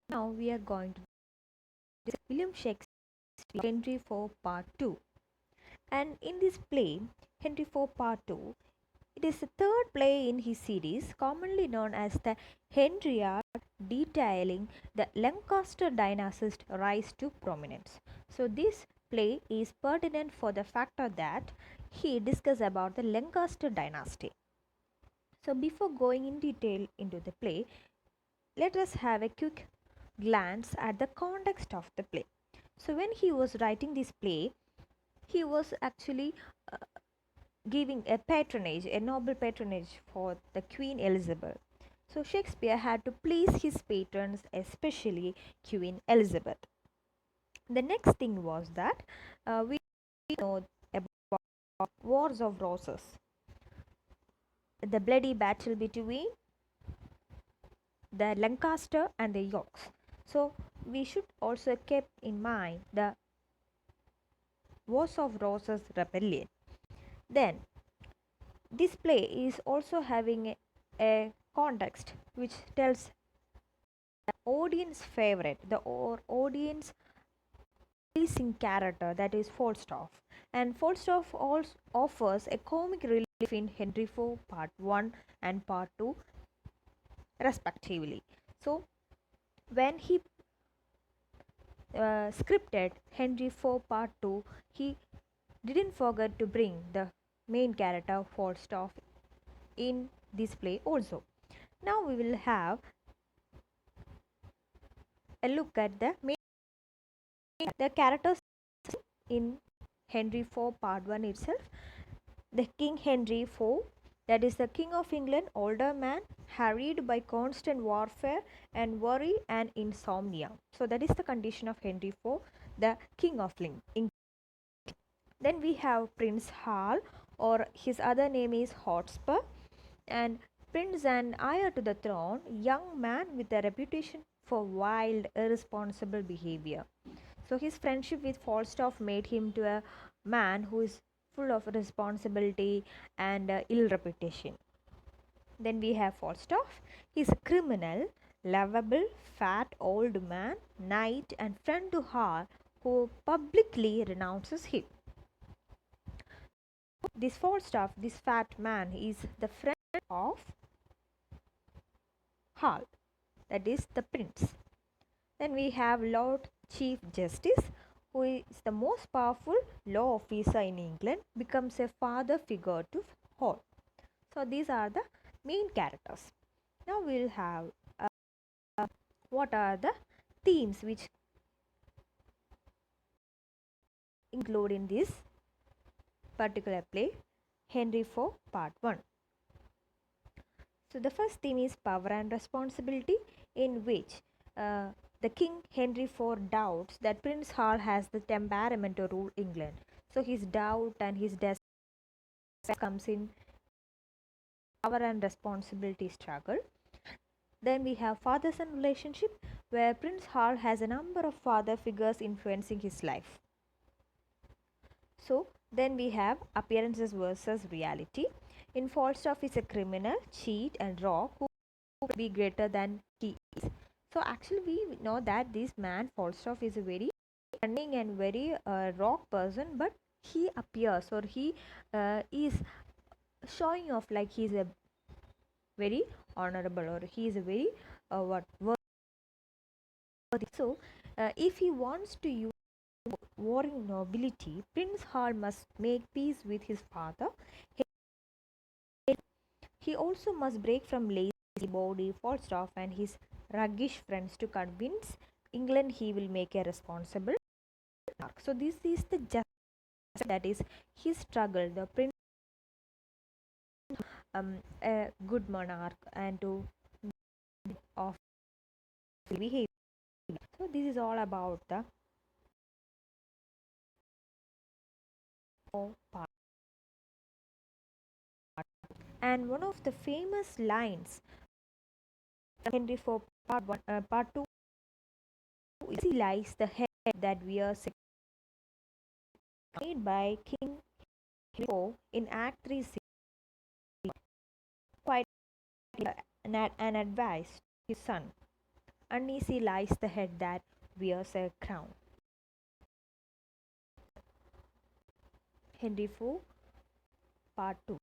Now we are going to discuss William Shakespeare Henry IV Part 2. And in this play, Henry IV Part 2, it is the third play in his series, commonly known as the Henriade, detailing the Lancaster dynasty's rise to prominence. So this play is pertinent for the factor that he discusses about the Lancaster dynasty. So before going in detail into the play, let us have a quick glance at the context of the play. So when he was writing this play, he was actually uh, giving a patronage, a noble patronage for the Queen Elizabeth. So Shakespeare had to please his patrons, especially Queen Elizabeth. The next thing was that we know about Wars of Roses, the bloody battle between the Lancaster and the Yorks. So we should also keep in mind the Wars of Roses rebellion. Then this play is also having a context which tells the audience favorite, the audience pleasing character, that is Falstaff. And Falstaff also offers a comic relief in Henry IV Part 1 and Part 2 respectively. So when he scripted Henry IV Part 2, he didn't forget to bring the main character Falstaff in this play also. Now we will have a look at the characters in Henry IV Part 1 itself. The King Henry IV, that is the King of England, older man, harried by constant warfare and worry and insomnia. So that is the condition of Henry IV, the King of England. Then we have Prince Hal, or his other name is Hotspur, and Prince and heir to the throne, young man with a reputation for wild, irresponsible behavior. So his friendship with Falstaff made him to a man who is full of responsibility and ill reputation. Then we have Falstaff. He is a criminal, lovable, fat old man, knight and friend to Hal, who publicly renounces him. This Falstaff, this fat man, is the friend of Hal, that is the prince. Then we have Lord Chief Justice, who is the most powerful law officer in England, becomes a father figure to Hal. So these are the main characters. Now we will have what are the themes which include in this particular play, Henry IV Part 1. So the first theme is power and responsibility, in which the King Henry IV doubts that Prince Hal has the temperament to rule England. So his doubt and his desire comes in power and responsibility struggle. Then we have father son relationship, where Prince Hal has a number of father figures influencing his life. So then we have appearances versus reality. In Falstaff is a criminal, cheat and rogue who will be greater than he is. So actually we know that this man Falstaff is a very cunning and very rogue person, but he appears, or he is showing off like he is a very honorable, or he is a very what worthy. So if he wants to use warring nobility, Prince Hal must make peace with his father. He also must break from lazy body Falstaff and his ruggish friends to convince England he will make a responsible monarch. So this is the justice, that is his struggle, the prince a good monarch and to of behavior. So this is all about the part. And one of the famous lines Henry IV Part 1, Part 2, easy lies the head that wears made by King Henry IV in Act 3, quite an advice to his son. uneasy lies the head that wears a crown. Henry IV, Part 2.